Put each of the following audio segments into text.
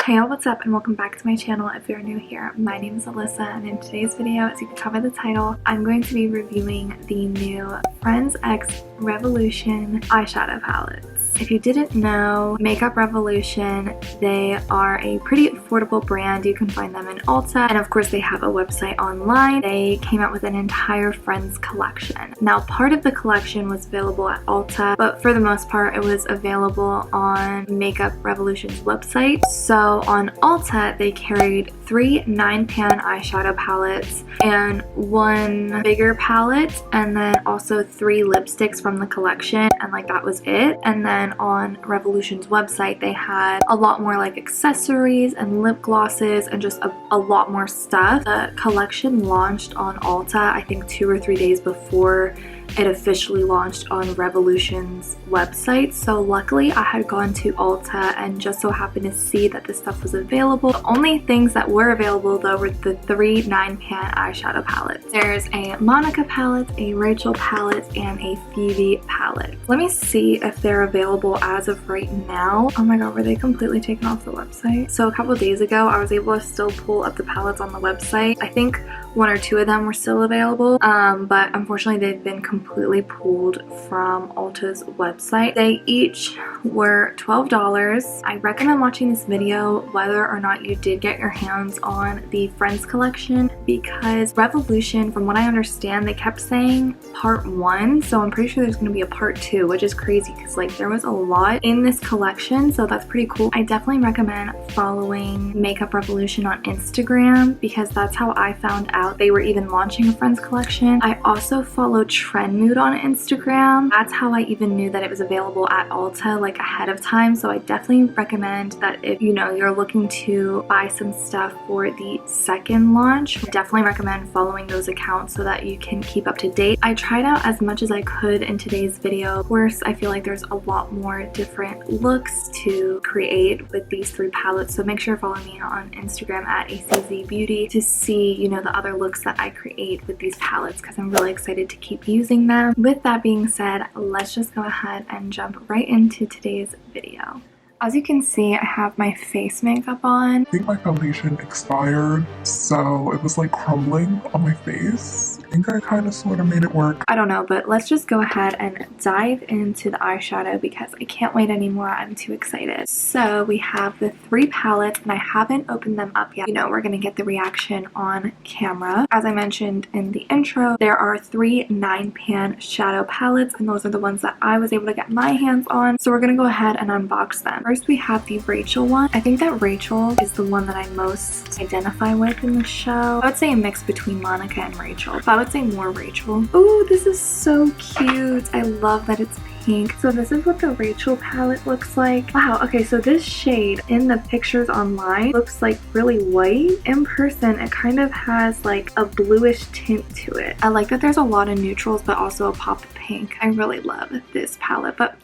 Hey y'all, what's up and welcome back to my channel. If you're new here, my name is Alyssa and in today's video, as you can tell by the title, I'm going to be reviewing the new Friends X Revolution eyeshadow palettes. If you didn't know, Makeup Revolution, they are a pretty affordable brand. You can find them in Ulta, and of course they have a website online. They came out with an entire Friends collection. Now, part of the collection was available at Ulta, but for the most part it was available on Makeup Revolution's website. So on Ulta, they carried 3 9-pan eyeshadow palettes and 1 bigger palette, and then also 3 lipsticks from the collection, and like that was it. And then on Revolution's website, they had a lot more like accessories and lip glosses and just a lot more stuff. The collection launched on Ulta, I think 2 or 3 days before it officially launched on Revolution's website. So luckily I had gone to Ulta and just so happened to see that this stuff was available. The only things that were available though were the 3 9-pan eyeshadow palettes. There's a Monica palette, a Rachel palette, and a Phoebe palette. Let me see if they're available as of right now. Oh my god, were they completely taken off the website? So a couple days ago I was able to still pull up the palettes on the website. I think 1 or 2 of them were still available, but unfortunately they've been completely pulled from Ulta's website. They each were $12. I recommend watching this video whether or not you did get your hands on the Friends collection, because Revolution, from what I understand, they kept saying part 1, so I'm pretty sure there's going to be a part 2, which is crazy because like there was a lot in this collection, so that's pretty cool. I definitely recommend following Makeup Revolution on Instagram because that's how I found out they were even launching a Friends collection. I also follow Trend Mood on Instagram. That's how I even knew that it was available at Ulta like ahead of time. So I definitely recommend that if you know you're looking to buy some stuff for the second launch, I definitely recommend following those accounts so that you can keep up to date. I tried out as much as I could in today's video. Of course, I feel like there's a lot more different looks to create with these 3 palettes, so make sure to follow me on Instagram at ACZBeauty to see, you know, the other looks that I create with these palettes because I'm really excited to keep using them. With that being said, let's just go ahead and jump right into today's video. As you can see, I have my face makeup on. I think my foundation expired, so it was like crumbling on my face. I think I kind of sort of made it work. I don't know, but let's just go ahead and dive into the eyeshadow because I can't wait anymore. I'm too excited. So we have the 3 palettes and I haven't opened them up yet. You know, we're gonna get the reaction on camera. As I mentioned in the intro, there are 3 9-pan shadow palettes and those are the ones that I was able to get my hands on. So we're gonna go ahead and unbox them. First we have the Rachel one. I think that Rachel is the one that I most identify with in the show. I would say a mix between Monica and Rachel, but I would say more Rachel. Ooh, this is so cute. I love that it's pink. So this is what the Rachel palette looks like. Wow, okay, so this shade in the pictures online looks like really white. In person, it kind of has like a bluish tint to it. I like that there's a lot of neutrals, but also a pop of pink. I really love this palette, but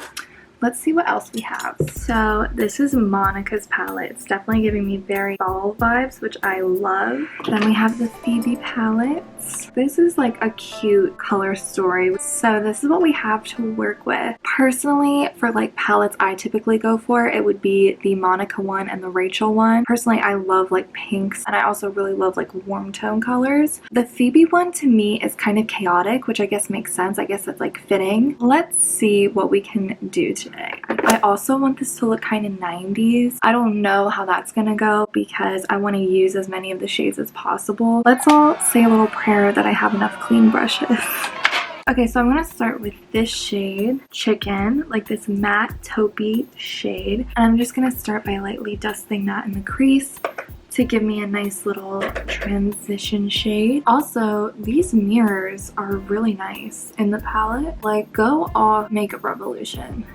let's see what else we have. So this is Monica's palette. It's definitely giving me very fall vibes, which I love. Then we have the Phoebe palette. This is like a cute color story. So this is what we have to work with. Personally, for like palettes I typically go for, it would be the Monica one and the Rachel one. Personally, I love like pinks and I also really love like warm tone colors. The Phoebe one to me is kind of chaotic, which I guess makes sense. I guess it's like fitting. Let's see what we can do today. I also want this to look kind of 90s. I don't know how that's gonna go because I want to use as many of the shades as possible. Let's all say a little prayer that I have enough clean brushes. Okay, so I'm gonna start with this shade, Chicken, like this matte taupey shade. And I'm just gonna start by lightly dusting that in the crease to give me a nice little transition shade. Also, these mirrors are really nice in the palette. Like, go off Makeup Revolution.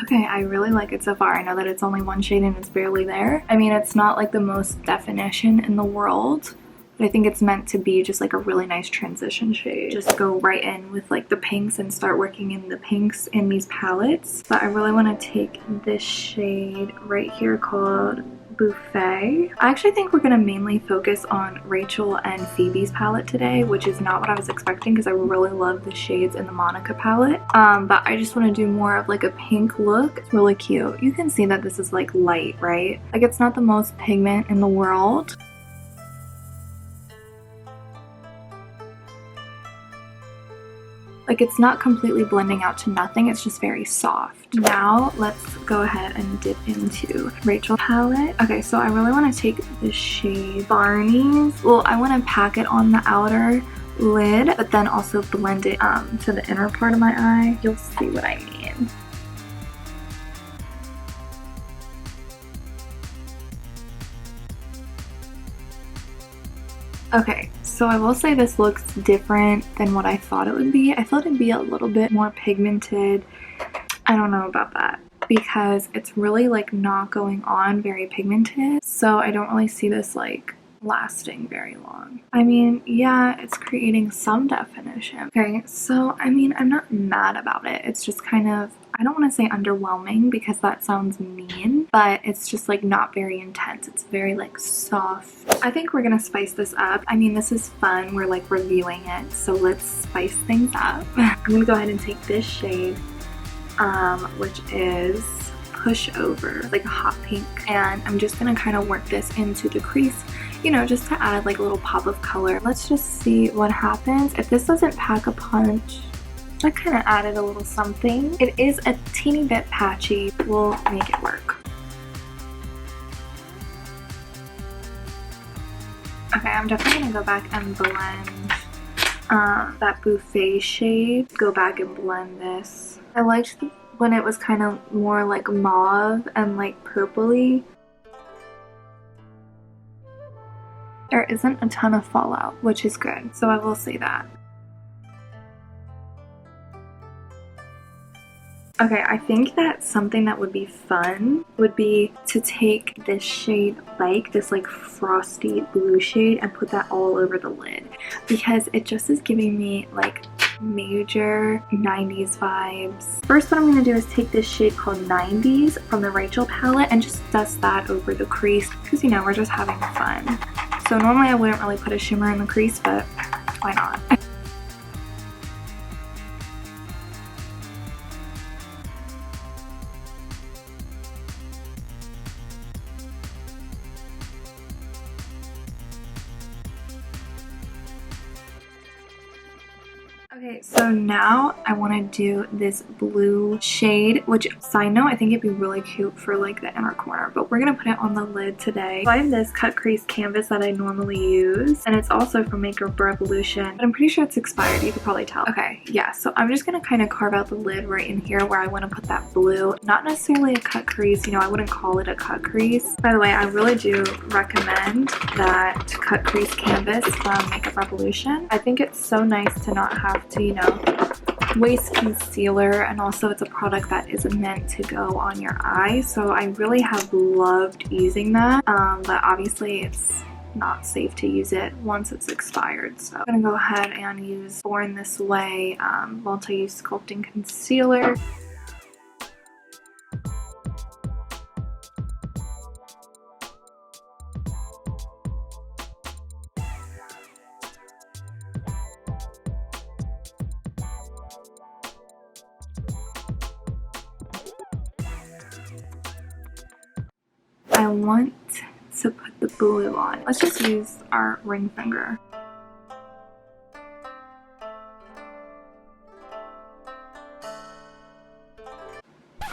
Okay, I really like it so far. I know that it's only 1 shade and it's barely there. I mean, it's not like the most definition in the world, but I think it's meant to be just like a really nice transition shade. Just go right in with like the pinks and start working in the pinks in these palettes. But I really want to take this shade right here called Buffet. I actually think we're going to mainly focus on Rachel and Phoebe's palette today, which is not what I was expecting because I really love the shades in the Monica palette. But I just want to do more of like a pink look. It's really cute. You can see that this is like light, right? Like it's not the most pigment in the world. Like it's not completely blending out to nothing, it's just very soft. Now let's go ahead and dip into Rachel palette. Okay, so I really want to take the shade Barney's. Well, I want to pack it on the outer lid, but then also blend it to the inner part of my eye. You'll see what I mean. Okay, so I will say this looks different than what I thought it would be. I thought it'd be a little bit more pigmented. I don't know about that because it's really like not going on very pigmented. So I don't really see this like lasting very long. I mean, yeah, it's creating some definition. Okay, so I mean, I'm not mad about it. It's just kind of, I don't want to say underwhelming because that sounds mean, but it's just like not very intense. It's very like soft. I think we're gonna spice this up. I mean, this is fun. We're like reviewing it, so let's spice things up. I'm gonna go ahead and take this shade, which is Pushover, like a hot pink, and I'm just gonna kind of work this into the crease, you know, just to add like a little pop of color. Let's just see what happens. If this doesn't pack a punch, I kind of added a little something. It is a teeny bit patchy. We'll make it work. Okay, I'm definitely gonna go back and blend that Buffet shade. Go back and blend this. I liked when it was kind of more like mauve and like purpley. There isn't a ton of fallout, which is good, so I will say that. Okay, I think that something that would be fun would be to take this shade, like this like frosty blue shade, and put that all over the lid because it just is giving me like major 90s vibes. First, what I'm going to do is take this shade called 90s from the Rachel palette and just dust that over the crease because, you know, we're just having fun. So normally I wouldn't really put a shimmer in the crease, but why not? Okay, so now I want to do this blue shade, which, side note, I think it'd be really cute for like the inner corner, but we're gonna put it on the lid today. So I have this cut crease canvas that I normally use, and it's also from Makeup Revolution, but I'm pretty sure it's expired. You could probably tell. Okay, yeah, so I'm just gonna kind of carve out the lid right in here where I want to put that blue. Not necessarily a cut crease, you know, I wouldn't call it a cut crease. By the way, I really do recommend that cut crease canvas from Makeup Revolution. I think it's so nice to not have to, you know, waste concealer, and also it's a product that is meant to go on your eye, so I really have loved using that, but obviously it's not safe to use it once it's expired. So I'm gonna go ahead and use Born This Way multi-use sculpting concealer. I want to put the blue on. Let's just use our ring finger.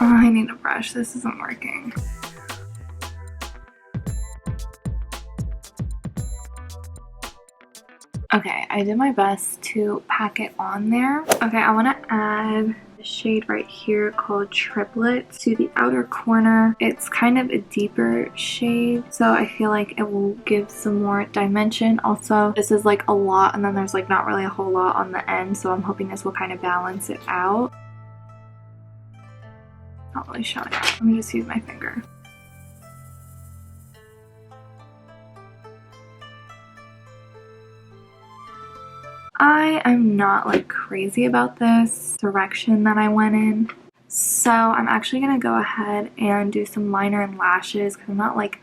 Oh, I need a brush. This isn't working. Okay, I did my best to pack it on there. Okay, I want to add a shade right here called Triplet to the outer corner. It's kind of a deeper shade, so I feel like it will give some more dimension. Also, this is like a lot, and then there's like not really a whole lot on the end, so I'm hoping this will kind of balance it out. Not really showing up. Let me just use my finger. I am not like crazy about this direction that I went in, so I'm actually gonna go ahead and do some liner and lashes because I'm not like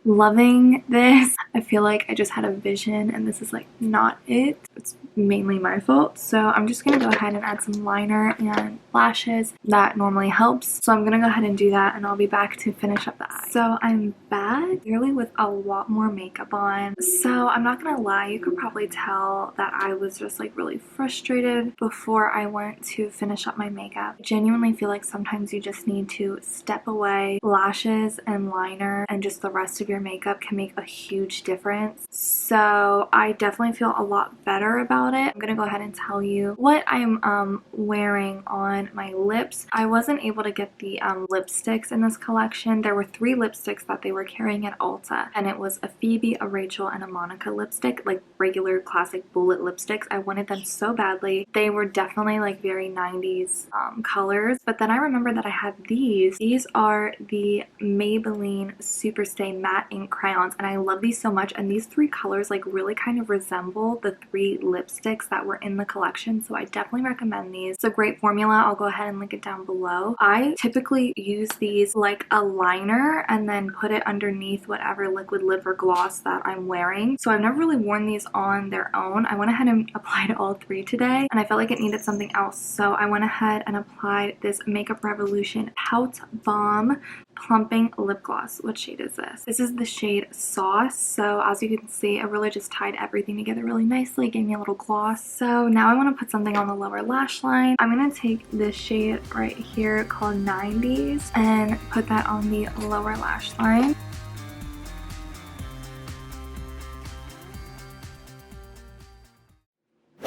loving this. I feel like I just had a vision and this is like not it. It's mainly my fault. So I'm just gonna go ahead and add some liner and lashes. That normally helps. So I'm gonna go ahead and do that and I'll be back to finish up the eye. So I'm back really with a lot more makeup on. So I'm not gonna lie, you could probably tell that I was just like really frustrated before I went to finish up my makeup. I genuinely feel like sometimes you just need to step away. Lashes and liner and just the rest of your makeup can make a huge difference. So I definitely feel a lot better about it. I'm gonna go ahead and tell you what I'm wearing on my lips. I wasn't able to get the lipsticks in this collection. There were 3 lipsticks that they were carrying at Ulta, and it was a Phoebe, a Rachel, and a Monica lipstick, like regular classic bullet lipsticks. I wanted them so badly. They were definitely like very 90s colors, but then I remember that I had these. These are the Maybelline Superstay Matte Ink Crayons, and I love these so much, and these 3 colors like really kind of resemble the 3 lipsticks that were in the collection, so I definitely recommend these. It's a great formula. I'll go ahead and link it down below. I typically use these like a liner and then put it underneath whatever liquid lip or gloss that I'm wearing, so I've never really worn these on their own. I went ahead and applied all 3 today, and I felt like it needed something else, so I went ahead and applied this Makeup Revolution Pout Bomb Plumping Lip Gloss. What shade is this? This is the shade Sauce. So as you can see, it really just tied everything together really nicely, gave me a little gloss. So now I want to put something on the lower lash line. I'm going to take this shade right here called 90s and put that on the lower lash line.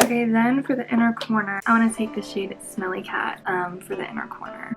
Okay, then for the inner corner, I want to take the shade Smelly Cat for the inner corner.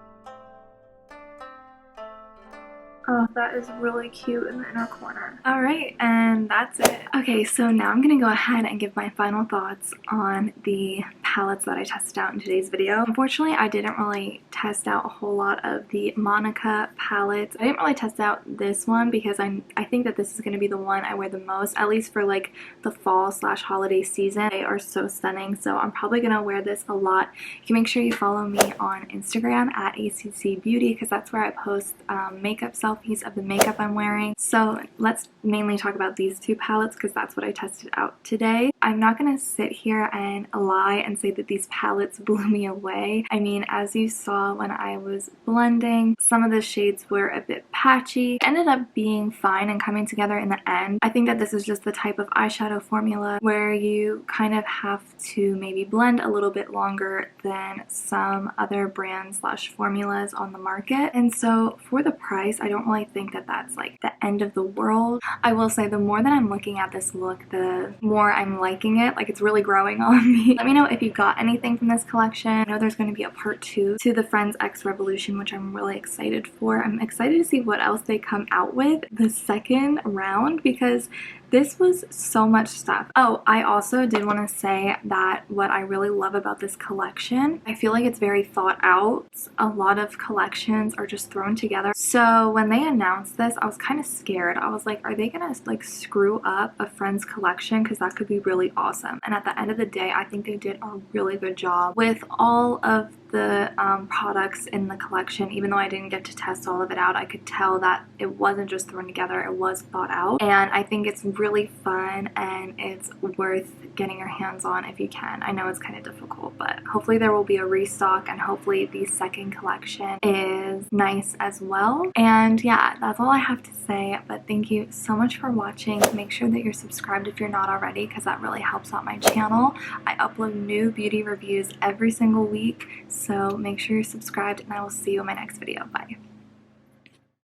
Oh, that is really cute in the inner corner. Alright, and that's it. Okay, so now I'm gonna go ahead and give my final thoughts on the palettes that I tested out in today's video. Unfortunately, I didn't really test out a whole lot of the Monica palettes. I didn't really test out this one because I think that this is gonna be the one I wear the most, at least for like the fall / holiday season. They are so stunning, so I'm probably gonna wear this a lot. You can make sure you follow me on Instagram at ACCBeauty because that's where I post makeup selfies of the makeup I'm wearing. So let's mainly talk about these 2 palettes because that's what I tested out today. I'm not gonna sit here and lie and say that these palettes blew me away. I mean, as you saw when I was blending, some of the shades were a bit patchy. It ended up being fine and coming together in the end. I think that this is just the type of eyeshadow formula where you kind of have to maybe blend a little bit longer than some other brands / formulas on the market. And so for the price, I don't really think that that's like the end of the world. I will say the more that I'm looking at this look, the more I'm liking it. Like, it's really growing on me. Let me know if you got anything from this collection. I know there's going to be a part 2 to the Friends X Revolution, which I'm really excited for. I'm excited to see what else they come out with the second round because this was so much stuff. Oh, I also did want to say that what I really love about this collection, I feel like it's very thought out. A lot of collections are just thrown together. So when they announced this, I was kind of scared. I was like, are they gonna like screw up a Friends collection? Because that could be really awesome. And at the end of the day, I think they did a really good job with all of the products in the collection. Even though I didn't get to test all of it out, I could tell that it wasn't just thrown together, it was thought out, and I think it's really fun and it's worth getting your hands on if you can. I know it's kind of difficult, but hopefully there will be a restock and hopefully the second collection is nice as well. And yeah, that's all I have to say, but thank you so much for watching. Make sure that you're subscribed if you're not already because that really helps out my channel. I upload new beauty reviews every single week, so make sure you're subscribed and I will see you in my next video. Bye.